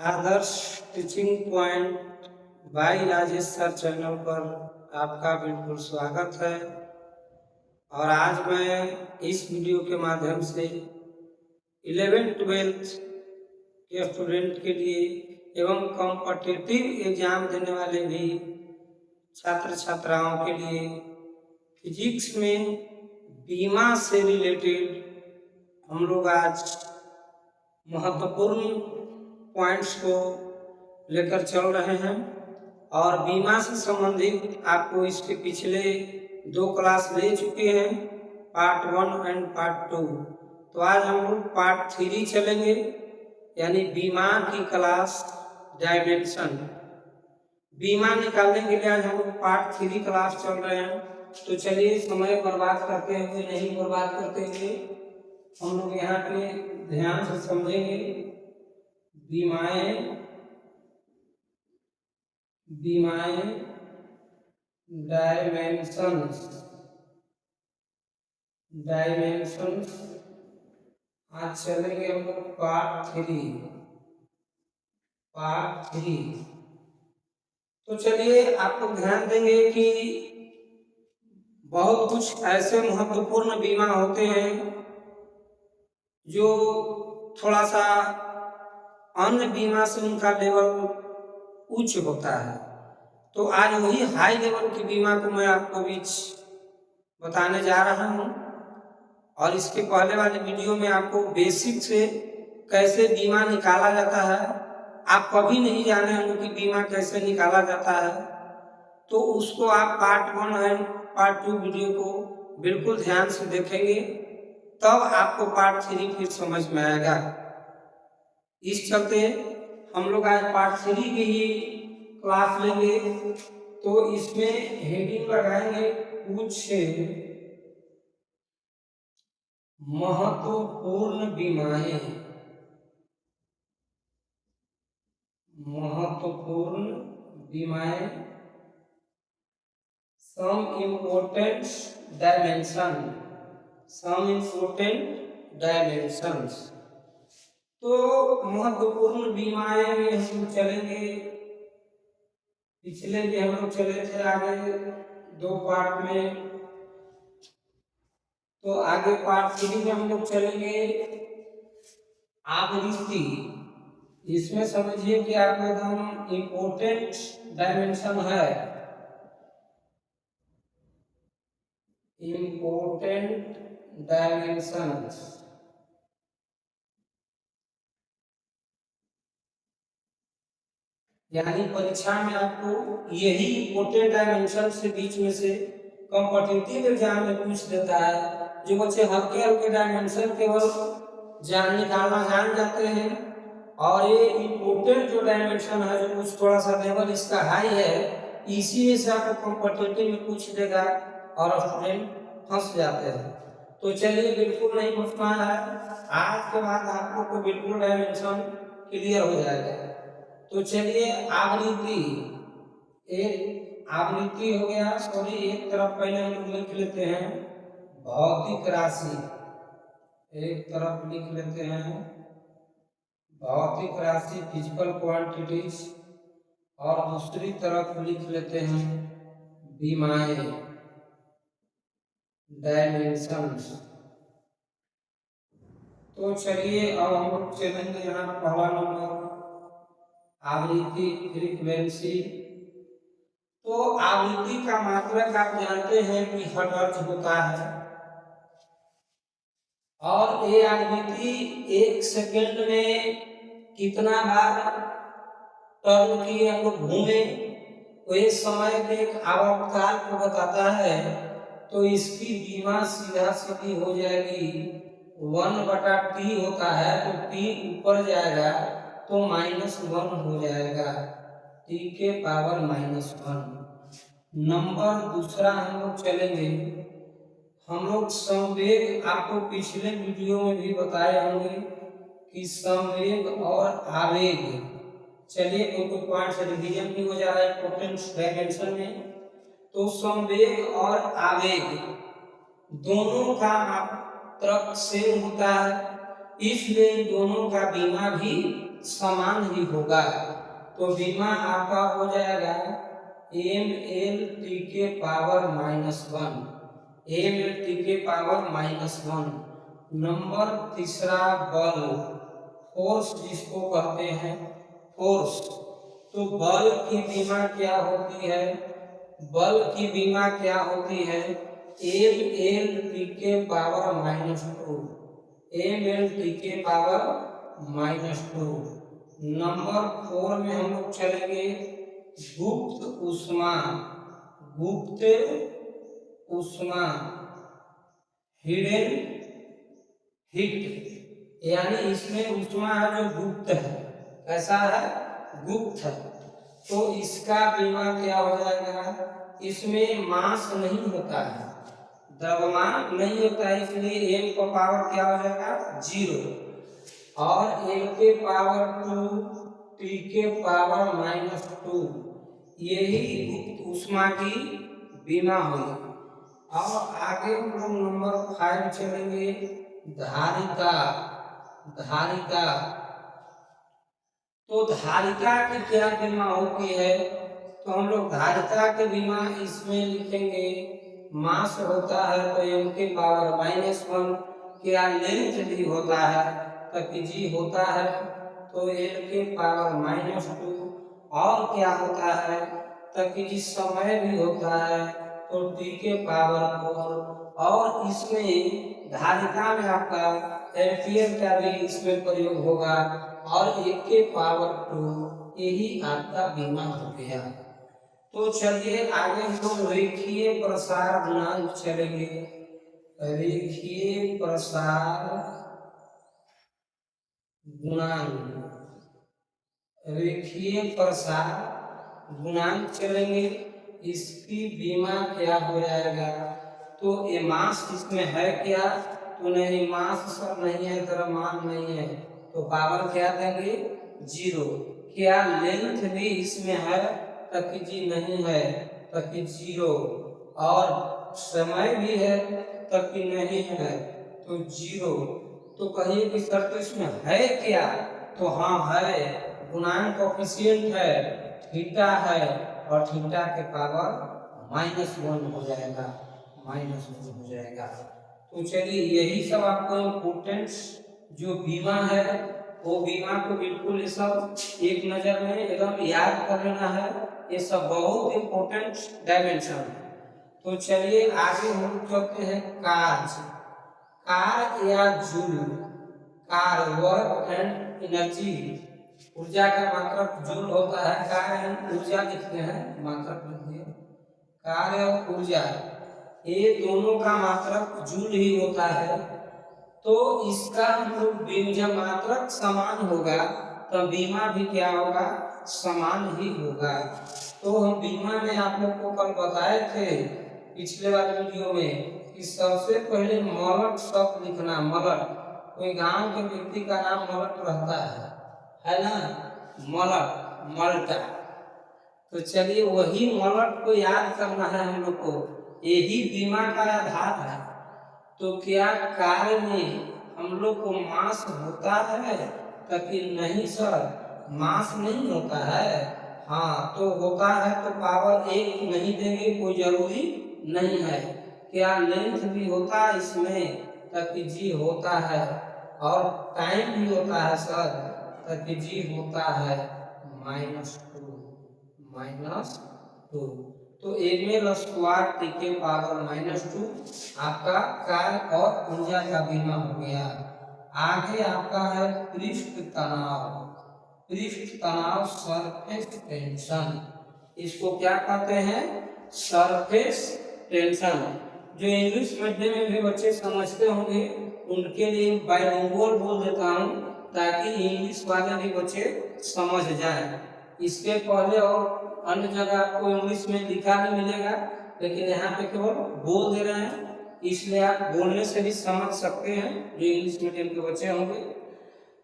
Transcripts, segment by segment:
Adarsh teaching point by Rajesh sir channel पर आपका बिल्कुल स्वागत है। और आज मैं इस वीडियो के माध्यम से 11th-12th के स्टूडेंट के लिए एवं कॉम्पिटिटिव एग्जाम देने वाले भी छात्र छात्राओं के लिए फिजिक्स में बीमा से रिलेटेड हम लोग आज महत्वपूर्ण पॉइंट्स को लेकर चल रहे हैं। और बीमा से संबंधित आपको इसके पिछले 2 क्लास ले चुके हैं, पार्ट 1 एंड पार्ट 2। तो आज हम लोग पार्ट 3 चलेंगे, यानी बीमा की क्लास डायमेंशन। बीमा निकालने के लिए आज हम लोग पार्ट 3 क्लास चल रहे हैं। तो चलिए समय बर्बाद करते हुए नहीं बर्बाद करते हुए हम लोग यहाँ पे ध्यान से समझेंगे। बीमाएं डायमेंशंस आज चलेंगे हम लोग पार्ट 3। तो चलिए आप लोग ध्यान देंगे कि बहुत कुछ ऐसे महत्वपूर्ण बीमा होते हैं जो थोड़ा सा अन्य बीमा से उनका लेवल उच्च होता है। तो आज वही हाई लेवल की बीमा को मैं आपको बीच बताने जा रहा हूँ। और इसके पहले वाले वीडियो में आपको बेसिक से कैसे बीमा निकाला जाता है, आप कभी नहीं जाने होंगे कि बीमा कैसे निकाला जाता है। तो उसको आप पार्ट 1 एंड पार्ट 2 वीडियो को बिल्कुल ध्यान से देखेंगे, तब आपको पार्ट 3 फिर समझ में आएगा। इस चलते हम लोग आज पार्ट 3 की ही क्लास लेंगे। तो इसमें हेडिंग लगाएंगे कुछ महत्वपूर्ण बीमाएं, सम इम्पोर्टेंट डायमेंशंस। तो महत्वपूर्ण बीमाएं में हम चलेंगे, पिछले भी हम लोग चले थे आगे 2 पार्ट में। तो आगे पार्ट 3 में हम लोग चलेंगे आवृत्ति। इसमें समझिए कि आपका एकदम इम्पोर्टेंट डायमेंशन है, इम्पोर्टेंट डायमेंशंस। यानी परीक्षा में आपको यही इम्पोर्टेंट डायमेंशन से बीच में से कॉम्पिटिटिव एग्जाम में पूछ देता है। जो बच्चे हल्के डायमेंशन केवल निकालना जान जाते हैं, और ये इम्पोर्टेंट जो डायमेंशन है, जो कुछ थोड़ा सा लेवल इसका हाई है, इसी में से आपको कॉम्पिटिटिव में पूछ देगा और स्टूडेंट फंस जाते हैं। तो चलिए, बिल्कुल नहीं फंसना है। आज के बाद आपको तो बिल्कुल डायमेंशन क्लियर हो जाएगा। तो चलिए, आवृत्ति हो गया। सॉरी, एक तरफ पहले हम लोग लिख लेते हैं भौतिक राशि, एक तरफ लिख लेते हैं भौतिक राशि फिजिकल क्वांटिटीज, और दूसरी तरफ लिख लेते हैं बीमाएं डायमेंशंस। तो चलिए, अब हम लोग चलेंगे यहाँ पहला नंबर आवृत्ति फ्रीक्वेंसी। तो आवृत्ति का मात्रक आप जानते हैं कि हर्ट्ज होता है, और ये आवृत्ति 1 सेकंड में कितना बार टर्न की हम लोग घूमे, तो ये समय के एक आवर्तकाल को बताता है। तो इसकी बीमा सीधा सीधी हो जाएगी 1/t होता है, तो t ऊपर जाएगा तो -1 हो जाएगा, t के पावर -1। नंबर दूसरा हम लोग चलेंगे, हम लोग संवेग, आपको पिछले वीडियो में भी बताए होंगे कि संवेग और आवेग। चलिए, कोई पॉइंट से रिवीजन भी हो जा रहा है इम्पोर्टेंट डायमेंशन में। तो संवेग और आवेग दोनों का मात्रक सेम होता है, इसलिए दोनों का बीमा भी समान ही होगा। तो बीमा आपका हो जाएगा ml के पावर -1, ml के पावर -1। नंबर तीसरा बल, फोर्स जिसको कहते हैं फोर्स। तो बल की बीमा क्या होती है? बल की बीमा क्या होती है? ml के पावर -2, ml के पावर -2। नंबर 4 में हम लोग चलेंगे गुप्त ऊष्मा, गुप्त ऊष्मा, हिडन हीट, यानी इसमें ऊष्मा है जो गुप्त है। कैसा है? गुप्त है। तो इसका बीमा क्या हो जाएगा? इसमें मास नहीं होता है, द्रव्यमान नहीं होता है, इसलिए m का पावर क्या हो जाएगा? 0। और m के पावर 2, t के पावर -2, यही गुप्त ऊष्मा की बीमा हुई। और आगे हम लोग नंबर 5 चलेंगे धारिता, धारिता। तो धारिता की क्या बीमा होती है? तो हम लोग धारिता की बीमा इसमें लिखेंगे, मास होता है तो m के पावर -1, क्या लेंथ भी होता है तो g होता है तो l के पावर -2, और क्या होता है तो जी समय भी होता है तो t के पावर 4। और इसमें धारिता में आपका एम्पियर का भी इसमें प्रयोग होगा, और 1 के पावर 2, यही आपका बीमा हो गया। तो चलिए आगे हम लोग रेखीय प्रसार गुणांक चलेंगे। रेखीय प्रसार गुणांक, रेखीय प्रसार गुणांक चलेंगे। इसकी बीमा क्या हो जाएगा? तो ये मास इसमें है क्या? तो नहीं, मास सब नहीं है, द्रव्यमान नहीं है, तो पावर क्या देंगे? 0। क्या लेंथ भी इसमें है? तक जी नहीं है, तक 0। और समय भी है, तक नहीं है, तो 0। तो कहिए कि सर तो इसमें है क्या? तो हाँ है, गुणांक कोएफिशिएंट है, थीटा है, और थीटा के पावर -1 हो जाएगा, -1 हो जाएगा। तो चलिए यही सब आपको इम्पोर्टेंस जो बीमा है वो बीमा को बिल्कुल ये सब एक नजर में एकदम याद कर लेना है। ये सब बहुत इम्पोर्टेंट डायमेंशन है। तो चलिए आगे हम चलते हैं कार्य, कार या joule. Car work and energy, ऊर्जा का मात्रक जूल होता है, कार्य ऊर्जा लिखते हैं, मात्रक लिखते हैं। कार्य और ऊर्जा ये दोनों का मात्रक जूल ही होता है। तो इसका हम लोग जब मात्रक समान होगा तो बीमा भी क्या होगा? समान ही होगा। तो हम बीमा में आप लोग को कल बताए थे पिछले वाले वीडियो में कि सबसे पहले मलट शब्द लिखना। मलट, कोई गांव के व्यक्ति का नाम मलट रहता है ना? मलट, मल्टा। तो चलिए वही मलट को याद करना है हम लोग को, यही बीमा का आधार है। तो क्या कार्य में हम लोग को मास होता है? ताकि नहीं सर, मास नहीं होता है। हाँ तो होता है तो पावर 1 नहीं देंगे, कोई जरूरी नहीं है। क्या लेंथ भी होता है इसमें? ताकि जी होता है। और टाइम भी होता है सर, ताकि जी होता है -2, -2। तो ml स्क्वायर t के पावर -2 आपका कार्य और ऊर्जा का बीमा हो गया। आगे आपका है पृष्ठ तनाव, पृष्ठ तनाव सरफेस टेंशन। इसको क्या कहते हैं? Surface tension. जो इंग्लिश मीडियम में भी बच्चे समझते होंगे उनके लिए बाइलिंगुअल बोल देता हूँ ताकि इंग्लिश वाले भी बच्चे समझ जाएं। इसके पहले और अन्य जगह आपको इंग्लिश में लिखा भी मिलेगा, लेकिन यहाँ पे केवल बोल दे रहे हैं, इसलिए आप बोलने से भी समझ सकते हैं जो इंग्लिश मीडियम के बच्चे होंगे।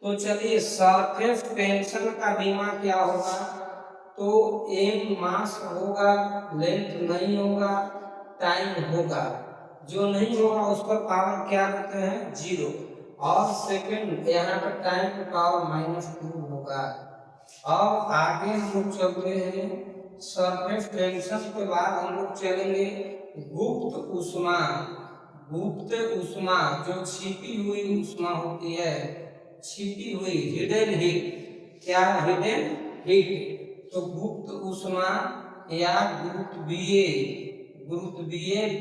तो चलिए सरफेस टेंशन का बीमा क्या होगा? तो एम मास होगा, लेंथ नहीं होगा, टाइम होगा। जो नहीं होगा उस पर पावर क्या करते हैं? 0। और सेकंड यहाँ पर टाइम की पावर -2 होगा। होगा। अब आगे हम लोग चलते हैं सरफेस टेंशन के बाद हम लोग चलेंगे गुप्त ऊष्मा। गुप्त ऊष्मा जो छिपी हुई ऊष्मा होती है, छिपी हुई हिडन हीट। क्या हिडन हीट? तो गुप्त ऊष्मा या गुरुत्वीय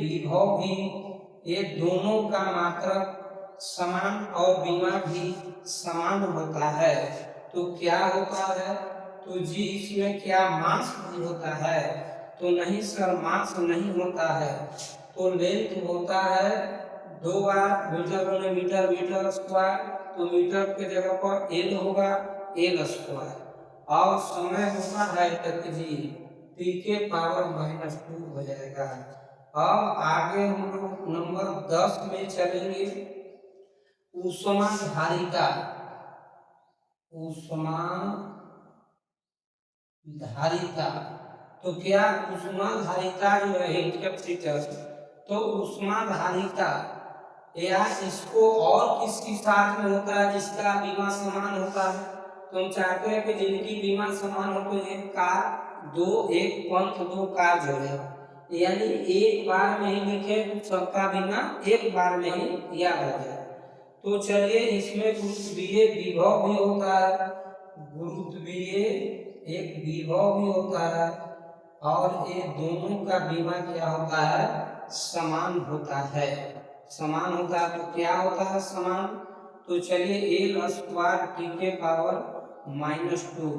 विभव भी, ये दोनों का मात्रक समान और बीमा भी समान होता है। तो क्या होता है? तो जी इसमें क्या मास भी होता है? तो नहीं सर, मास नहीं होता है। तो लेंथ होता है 2 बार मीटर गुने मीटर, मीटर स्क्वायर। तो मीटर के जगह पर एल होगा, एल स्क्वायर। और समय होता है तक जी टी के पावर -2 हो जाएगा। अब आगे हम लोग नंबर 10 में चलेंगे ऊष्मा धारिता। ऊष्मा धारिता। तो क्या ऊष्मा धारिता जो है हीट कैपेसिटर, तो ऊष्मा धारिता या इसको और किसके साथ में होता है जिसका बीमा समान होता है? तो हम चाहते हैं कि जिनकी बीमा समान हो तो एक कार एक पंथ 2 कार जोड़े, यानी एक बार में ही लिखे तो सबका बीमा एक बार में ही याद हो जाए। तो चलिए इसमें गुरुत्वीय विभव भी होता है, गुरुत्वीय एक विभव भी होता है, और ये दोनों का बीमा क्या होता है? समान होता है। समान होता है तो क्या होता है समान? तो चलिए एल स्क्वायर टी के पावर -2,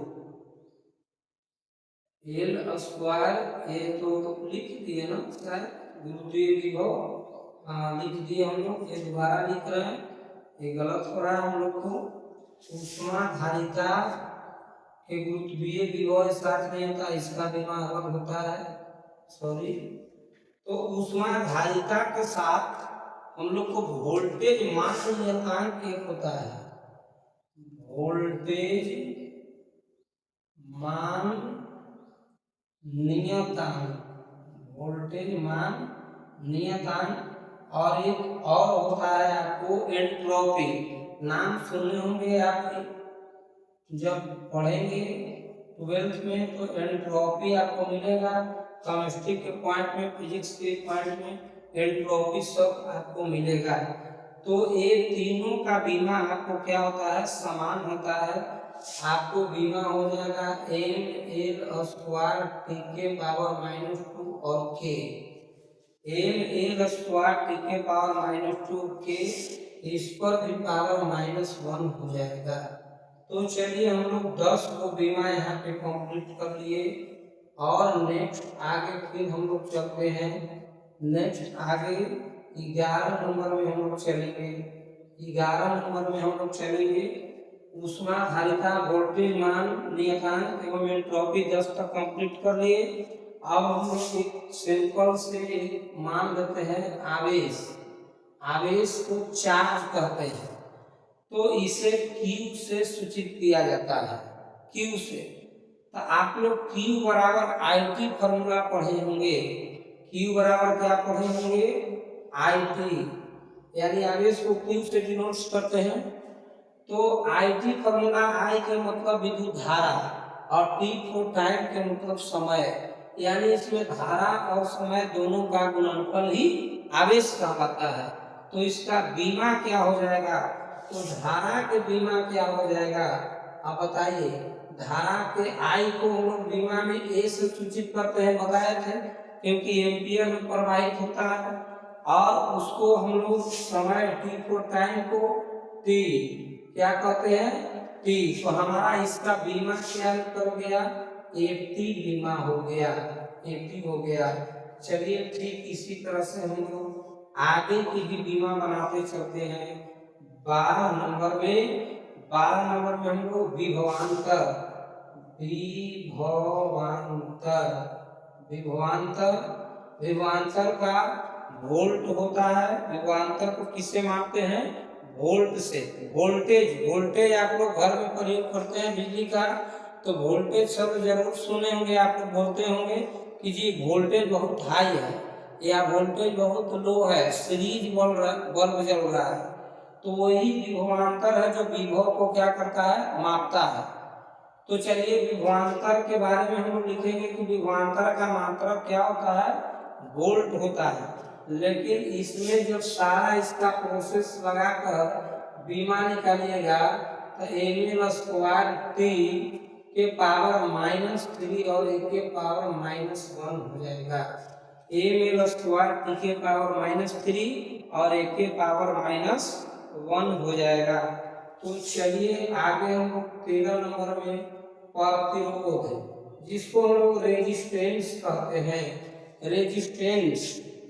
एल स्क्वायर, ये तो लिख दिए ना शायद गुरुत्वीय विभव, हाँ लिख दिए हम लोग, ये दोबारा लिख रहे हैं, ये गलत हो रहा है हम लोग को। ऊष्मा धारिता के गुरुत्वीय विभव साथ नहीं होता, इसका बीमा अलग होता है, सॉरी। तो ऊष्मा धारिता के साथ हम लोग को वोल्टेज मान नियतांक एक होता है, वोल्टेज मान नियतांक, वोल्टेज मान नियतांक। और एक और होता है आपको एंट्रोपी, नाम सुने होंगे आप जब पढ़ेंगे 12th में, तो एंट्रोपी आपको मिलेगा केमिस्ट्री के पॉइंट में, फिजिक्स के पॉइंट में एंट्रोपी सब आपको मिलेगा। तो ये तीनों का बीमा आपको क्या होता है? समान होता है। आपको बीमा हो जाएगा एल स्क्वायर टी के पावर -2 और के, एल स्क्वायर टी के पावर -2 के, इस पर भी पावर -1 हो जाएगा। तो चलिए हम लोग 10 को बीमा यहाँ पे कंप्लीट कर लिए, और नेक्स्ट आगे फिर हम लोग चलते हैं, नेक्स्ट आगे 11 नंबर में हम लोग चलेंगे। 11 नंबर में हम लोग चलेंगे ऊष्मा धारिता, वोल्टेज मान नियतांक एवं एंट्रोपी 10 तक कंप्लीट कर लिए। अब हम लोग एक सिंपल से मान लेते हैं आवेश, आवेश को चार्ज कहते हैं, तो इसे Q से सूचित किया जाता है, Q से। तो आप लोग Q बराबर IT फॉर्मूला पढ़े होंगे, Q बराबर क्या पढ़े होंगे? IT, यानी आवेश को Q से डिनोट करते हैं। तो IT फॉर्मूला, I के मतलब विद्युत धारा और T फॉर टाइम के मतलब समय, यानी इसमें धारा और समय दोनों का गुणनफल ही आवेश कहलाता है। तो इसका बीमा क्या हो जाएगा? तो धारा के बीमा क्या हो जाएगा आप बताइए? धारा के I को हम लोग बीमा में A से सूचित करते हैं, बताए थे, क्योंकि एम्पियर में प्रवाहित होता है, और उसको हम लोग समय T फॉर टाइम को T क्या कहते हैं? T। तो हमारा इसका बीमा क्या कर गया? 80 बीमा हो गया, 80 हो गया। चलिए ठीक इसी तरह से हम लोग आगे की भी बीमा बनाते चलते हैं। 12 नंबर में हम लोग विभवांतर, विभवांतर का वोल्ट होता है। विभवांतर को किससे मापते हैं? वोल्ट से। वोल्टेज आप लोग घर में प्रयोग करते हैं बिजली का, तो वोल्टेज शब्द जरूर सुने होंगे, आप लोग बोलते होंगे कि जी वोल्टेज बहुत हाई है या वोल्टेज बहुत लो है, सीरीज बल्ब जल रहा है। तो वही विभवांतर है जो विभव को क्या करता है? मापता है। तो चलिए विभवांतर के बारे में हम लोग लिखेंगे कि विभवांतर का मात्रक क्या होता है, वोल्ट होता है। लेकिन इसमें जब सारा इसका प्रोसेस लगाकर बीमा निकालिएगा तो ml² के पावर -3 और a के पावर -1 हो जाएगा। ml² के पावर -3 और a के पावर -1 हो जाएगा। तो चलिए आगे हम लोग 13 नंबर में प्रतिरोध, जिसको हम लोग रेजिस्टेंस कहते हैं। रेजिस्टेंस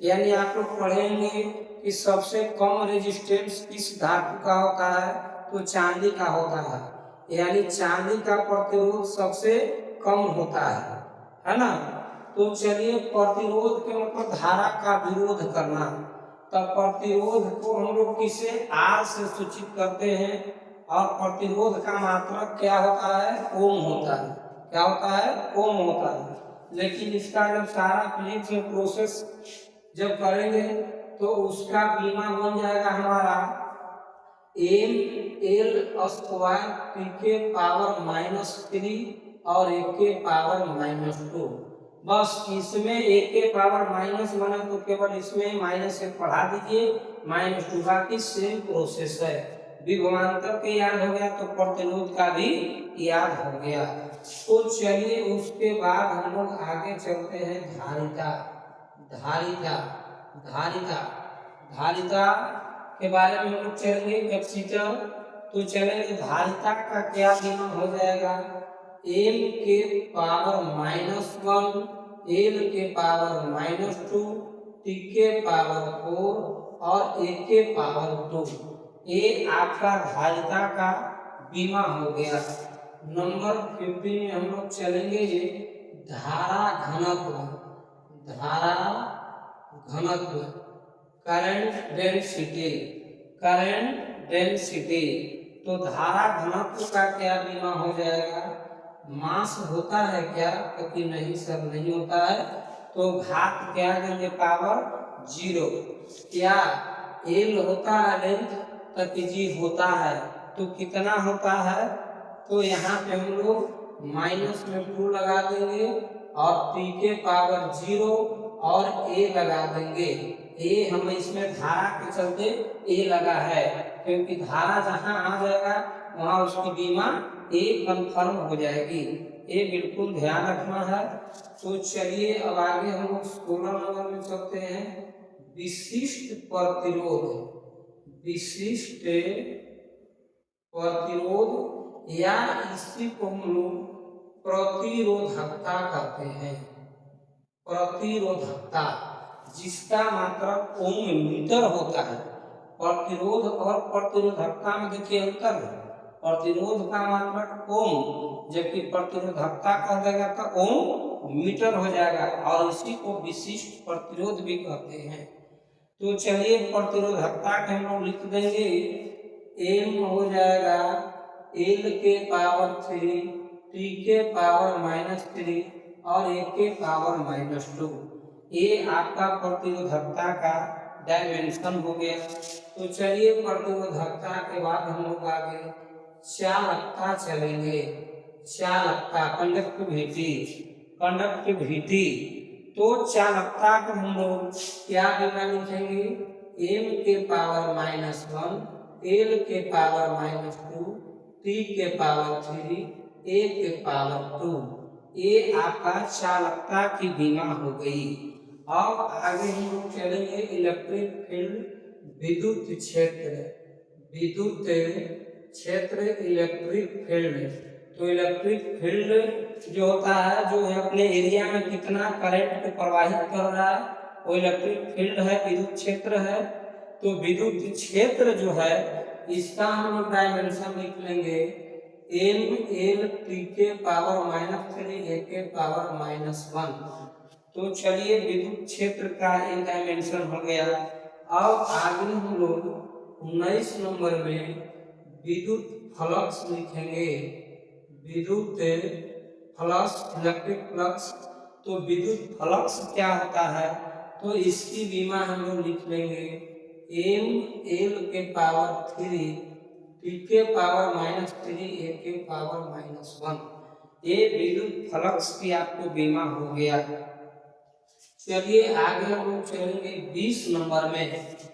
यानी आप लोग पढ़ेंगे कि सबसे कम रेजिस्टेंस किस धातु का होता है, तो चांदी का होता है। यानी चांदी का प्रतिरोध सबसे कम होता है ना। तो चलिए प्रतिरोध के मतलब धारा का विरोध करना, तब प्रतिरोध को हम लोग किसे R से सूचित करते हैं और प्रतिरोध का मात्रक क्या होता है, ओम होता है। क्या होता है, ओम होता है। लेकिन इसका जब सारा फिजिक्स में प्रोसेस जब करेंगे तो उसका बीमा बन जाएगा हमारा ml² के पावर -3 और a के पावर -2। बस इसमें a के पावर -1 है तो केवल इसमें -1 बढ़ा दीजिए, -2, बाकी सेम प्रोसेस है। विभवांतर के याद हो गया तो प्रतिरोध का भी याद हो गया। तो चलिए उसके बाद हम लोग आगे चलते हैं धारिता। धारिता धारिता धारिता के बारे में हम लोग चलेंगे। कैपेसिटर तो चलेंगे, धारिता का क्या बीमा हो जाएगा, m के पावर -1, l के पावर -2, t के पावर 4 और a के पावर 2। ये आपका धारिता का बीमा हो गया। नंबर 15 में हम लोग चलेंगे धारा घनत्व। धारा घनत्व करंट डेंसिटी। करंट डेंसिटी तो धारा घनत्व का क्या बीमा हो जाएगा, मास होता है क्या, क्योंकि नहीं सर नहीं होता है, तो घात क्या देंगे, पावर 0। क्या l होता है लेंथ, तब g होता है तो कितना होता है, तो यहाँ पे हम लोग -2 लगा देंगे और t के पावर 0 और a लगा देंगे। a हम इसमें धारा के चलते a लगा है, क्योंकि धारा जहाँ आ जाएगा वहाँ उसकी बीमा a कंफर्म हो जाएगी। ये बिल्कुल ध्यान रखना है। तो चलिए अब आगे हम लोग 16 नंबर में चलते हैं, विशिष्ट प्रतिरोध। विशिष्ट प्रतिरोध या इसी को हम लोग प्रतिरोधकता कहते हैं। प्रतिरोधकता जिसका मात्रक ओम मीटर होता है। प्रतिरोध और प्रतिरोधकता में देखिए अंतर है। प्रतिरोध का मात्रक ओम, जबकि प्रतिरोधकता कह देगा तो ओम मीटर हो जाएगा, और इसी को विशिष्ट प्रतिरोध भी कहते हैं। तो चलिए प्रतिरोधकता के हम लोग लिख देंगे, m हो जाएगा l के पावर 3, t के पावर -3 और a के पावर -2। ये आपका प्रतिरोधकता का डायमेंशन हो गया। तो चलिए प्रतिरोधकता के बाद हम लोग आगे चालकता चलेंगे। चालकता कंडक्टिविटी। कंडक्टिविटी तो चालकता को हम लोग क्या बीमा लिखेंगे, m के पावर -1, l के पावर -2, t के पावर 3, a के पावर 2। ये आपका चालकता की बीमा हो गई। अब आगे हम लोग चलेंगे इलेक्ट्रिक फील्ड, विद्युत क्षेत्र। विद्युत क्षेत्र इलेक्ट्रिक फील्ड। तो इलेक्ट्रिक फील्ड जो होता है, जो है अपने एरिया में कितना करंट को प्रवाहित कर रहा है, वो इलेक्ट्रिक फील्ड है, विद्युत क्षेत्र है। तो विद्युत क्षेत्र जो है इसका हम लोग डायमेंशन लिख लेंगे, ml t के पावर -3 a के पावर -1। तो चलिए विद्युत क्षेत्र का एक डायमेंशन हो गया। अब आगे हम लोग 19 नंबर में विद्युत फ्लक्स लिखेंगे। विद्युत फ्लक्स, इलेक्ट्रिक फ्लक्स। तो विद्युत फ्लक्स क्या होता है, तो इसकी बीमा हम लोग लिख लेंगे, ml के पावर 3, t के पावर -3 a के पावर -1। ये विद्युत फ्लक्स की आपको बीमा हो गया। चलिए आगे हम लोग चलेंगे 20 नंबर में।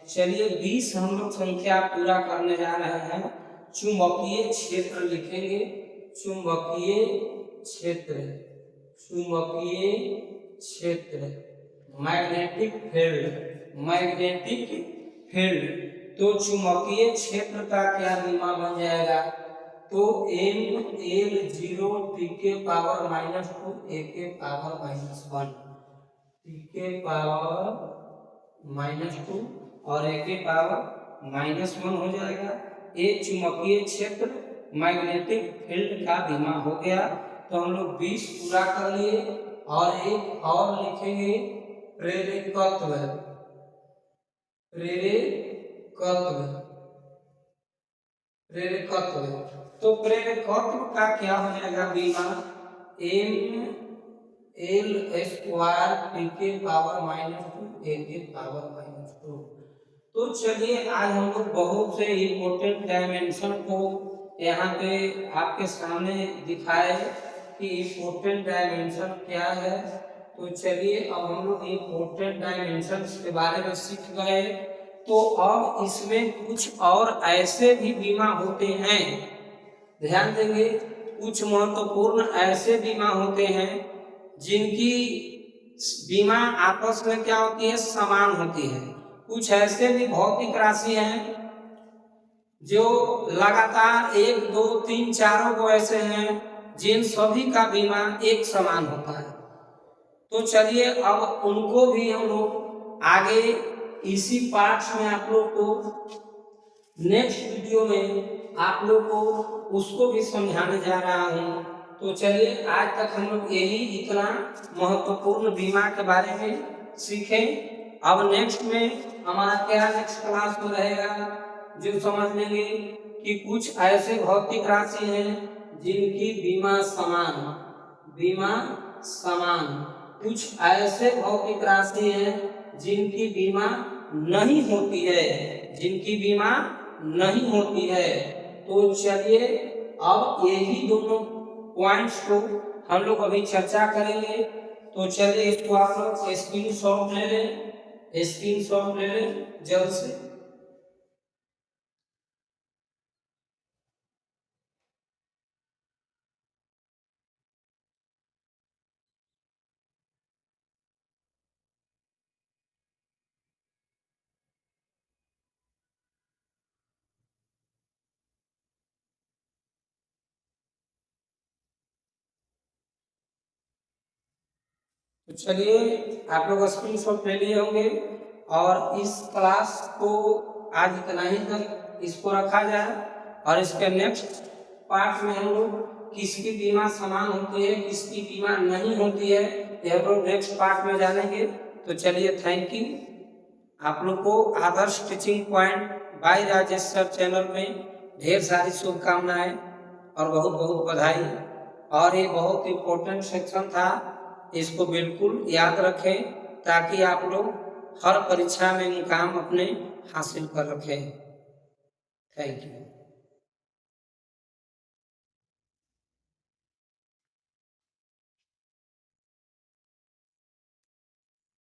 चलिए 20 हम लोग संख्या पूरा करने जा रहे हैं। चुंबकीय क्षेत्र लिखेंगे, चुंबकीय क्षेत्र, चुंबकीय क्षेत्र, मैग्नेटिक फील्ड, मैग्नेटिक फील्ड। तो चुंबकीय क्षेत्र का क्या बीमा बन जाएगा? तो ML0 T के पावर -2 A के पावर -1, T के पावर -2 और A के पावर -1 हो जाएगा। ये चुंबकीय क्षेत्र मैग्नेटिक फील्ड का बीमा हो गया। तो हम लोग 20 पूरा कर लिए और एक और लिखेंगे प्रेरकत्व, प्रेरकत्व, प्रेरकत्व। तो प्रेरकत्व का क्या हो जाएगा बीमा? ML² T के पावर -2 A के पावर -2। तो चलिए आज हम लोग बहुत से इम्पोर्टेंट डायमेंशन को यहाँ पे आपके सामने दिखाए कि इम्पोर्टेंट डायमेंशन क्या है। तो चलिए अब हम लोग इम्पोर्टेंट डायमेंशन के बारे में सीख गए। तो अब इसमें कुछ और ऐसे भी बीमा होते हैं, ध्यान देंगे, कुछ महत्वपूर्ण ऐसे बीमा होते हैं जिनकी बीमा आपस में क्या होती है? समान होती है। कुछ ऐसे भी भौतिक राशि हैं जो लगातार 1 2 3 4 को ऐसे हैं जिन सभी का बीमा एक समान होता है। तो चलिए अब उनको भी हम लोग आगे इसी पार्ट में आप लोग को नेक्स्ट वीडियो में आप लोग को उसको भी समझाने जा रहा हूँ। तो चलिए आज तक हम लोग यही इतना महत्वपूर्ण बीमा के बारे में सीखें। अब नेक्स्ट में हमारा क्या नेक्स्ट क्लास में रहेगा, जो समझ लेंगे कि कुछ ऐसे भौतिक राशि हैं जिनकी बीमा समान, बीमा समान, कुछ ऐसे भौतिक राशि हैं जिनकी बीमा नहीं होती है, जिनकी बीमा नहीं होती है। तो चलिए अब यही दोनों पॉइंट्स को हम लोग अभी चर्चा करेंगे। तो चलिए इसको आप लोग स्क्रीनशॉट ले लें, स्क्रीनशॉट ले लें जल्द से। तो चलिए आप लोग स्क्रीनशॉट ले लिए होंगे और इस क्लास को आज इतना ही तक इसको रखा जाए और इसके नेक्स्ट पार्ट में हम लोग किसकी बीमा समान होती है, किसकी बीमा नहीं होती है, ये हम लोग नेक्स्ट पार्ट में जानेंगे। तो चलिए थैंक यू। आप लोग को Adarsh teaching point by Rajesh sir channel में ढेर सारी शुभकामनाएं और बहुत बहुत बधाई। और ये बहुत इम्पोर्टेंट सेक्शन था, इसको बिल्कुल याद रखें ताकि आप लोग हर परीक्षा में मुकाम अपने हासिल कर रखें। Thank you.